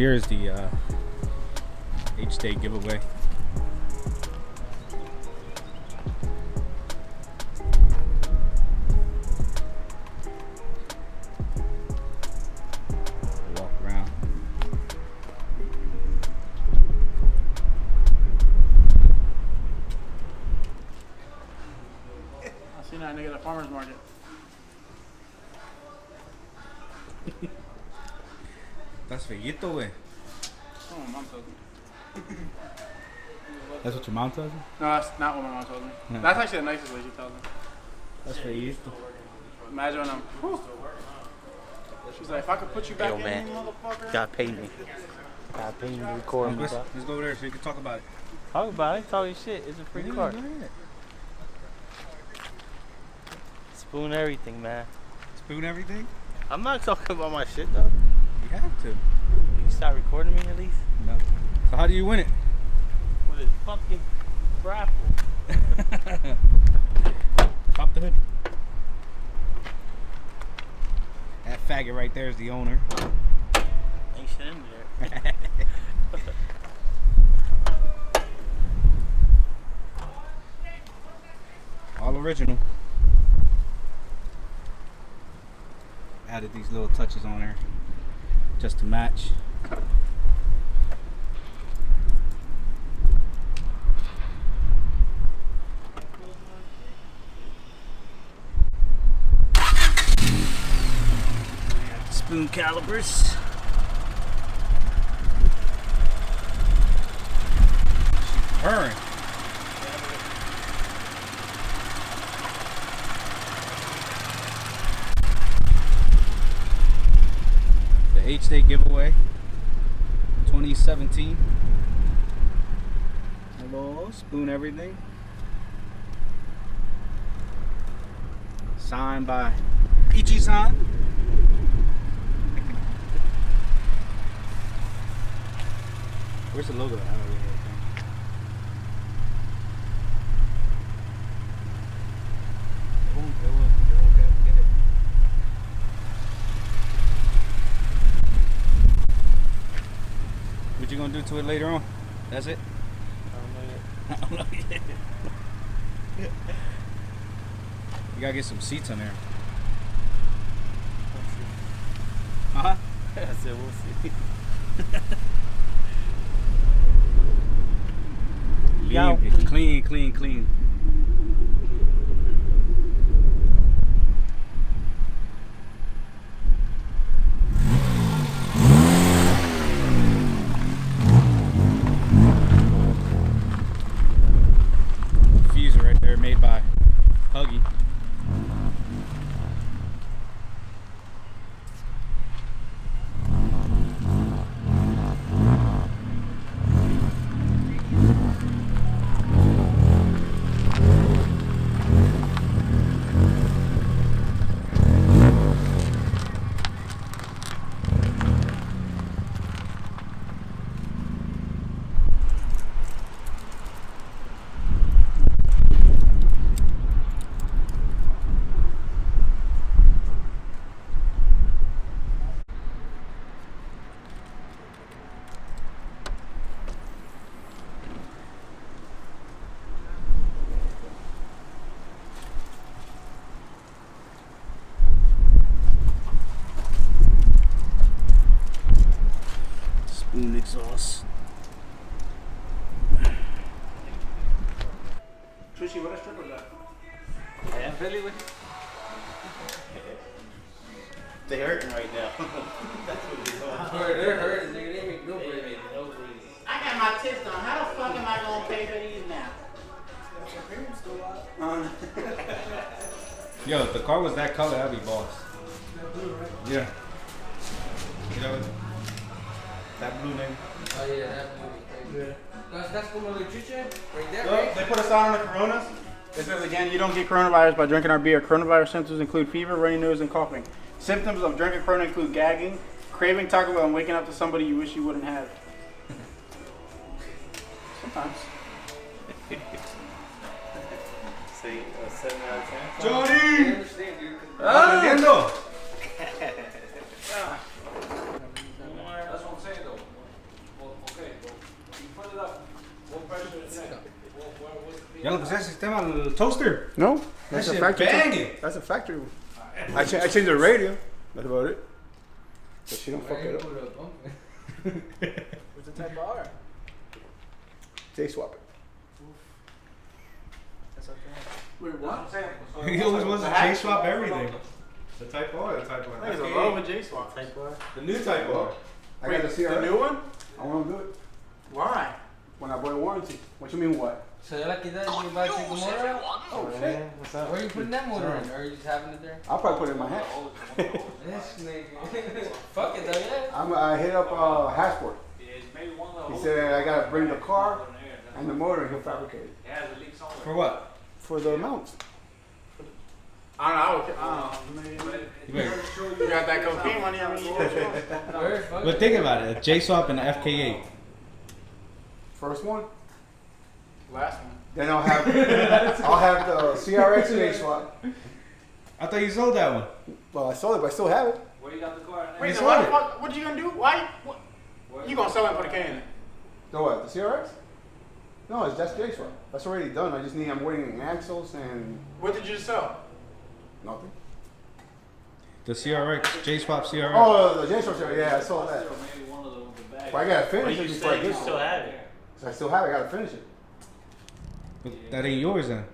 here's the HDAY giveaway. Walk around. I seen that nigga at the farmer's market. That's feíto, güey. Oh, my mom told me. That's what your mom tells you? No, that's not what my mom told me. Yeah. That's actually the nicest way she tells me. That's feíto. Imagine when I'm. Whew. She's like, if I could put you back Yo, in, man. you motherfucker. Gotta pay me. Gotta pay me to record me. Let's go over there so you can talk about it. Talk about it. Talking shit. It's a free car. Go ahead. Spoon everything, man. Spoon everything? I'm not talking about my shit though. You have to. You start recording me at least? No. So how do you win it? With a fucking raffle. Pop the hood. That faggot right there is the owner. Ain't shit in there. All original. Added these little touches on there just to match. Spoon calibers. Burn. The HDAY giveaway 2017. Hello, spoon everything. Signed by Ichi-san. Where's the logo? I don't really know. What you gonna do to it later on? That's it? I don't know yet. I don't know yet. You gotta get some seats on there. We'll see. Uh-huh. I said we'll see. Clean. Diffuser right there, made by Huggy. Spoon exhaust. Trishy, what a strip was that? Yeah, really? They hurting right now. That's what it's on. They're hurting, nigga. They make no bread. I got my tips on. How the fuck am I gonna pay for these now? Yo, if the car was that color, that'd be boss. Yeah. You know, that blue name. Oh yeah, that movie. Yeah. That's como the chicha right there, Look, right? they put a sign on the Coronas. It says again, you don't get coronavirus by drinking our beer. Coronavirus symptoms include fever, runny nose, and coughing. Symptoms of drinking Corona include gagging, craving Taco Bell, and waking up to somebody you wish you wouldn't have. Sometimes. Say 7 out of 10. I Johnny! understand, dude. Aprendiendo. That's what I'm saying, though. Ya lo puse el sistema al toaster. No, that's That a shit factory. banging. That's a factory one. I changed the radio. That's about it. But she don't fuck it up. What's the type of R? J swap it. That's okay. Wait, what? He always wants to J swap everything. The Type R or the Type I think it's a R? low with J swap. Type R. The new Type R. I got to see the new one. I want to do it Why? when I buy warranty. What you mean what? So you like that? You about to take the motor out? Oh shit! What's up? Where are you putting that motor in? Or are you just having it there? I'll probably put it in my hand. This nigga. Fuck it though, yeah. I hit up Hashport. He said I gotta bring the car and the motor and he'll fabricate it. For what? For the mounts. I don't know. You better- You got that cocaine money? I mean, Where? Fuck But it. think about it. A J swap and an FK8. first one. Last one. Then I'll have the CRX J swap. I thought you sold that one. Well, I sold it, but I still have it. Wait, You so sold why the it. fuck? What you gonna do? Why? What? You gonna sell it and put a K in it? The what? The CRX? No, it's just J swap. That's already done. I'm waiting on axles and What did you sell? nothing. The CRX, J swap CRX. Oh, the J swap. Yeah, I sold that. But I gotta finish But it you before I said get you still have it. So I still have it. I gotta finish it. But that ain't yours then.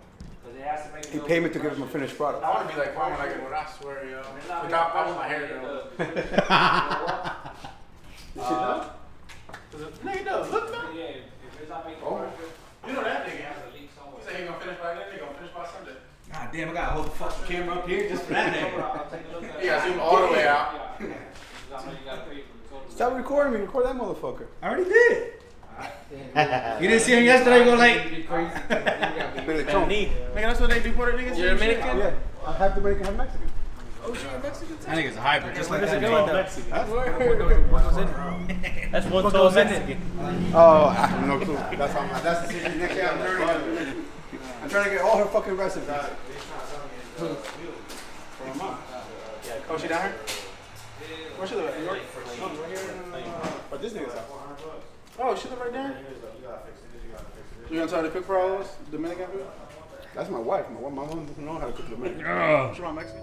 He paid me to give him a finished product. I wanna be like Juan when I get one. I swear, yo. Without popping my hair though. This shit done? No, he does. Look, man. Oh. You know that nigga. He said he gonna finish by then. He gonna finish by Sunday. God damn, I gotta hold the fucking camera up here just for that nigga. You gotta zoom all the way out. Stop recording me. Record that motherfucker. I already did. You didn't see him yesterday go like. Dominican. Nigga, that's what they do for the niggas. You're Dominican? Yeah, I have Dominican, have Mexican. Oh shit, Mexican That nigga's a hybrid, just like that. Called nigga. Mexican. What goes in it? That's what goes Mexican. Oh, I have no clue. That's the secret. Next year I'm learning. I'm trying to get all her fucking recipes. For my mom. Oh, she down here? Where she live at? New York? But this nigga's out. Oh, she live right there? You gonna try to cook for all of us? Dominican food? That's my wife. My mom doesn't know how to cook Dominican. She from Mexican?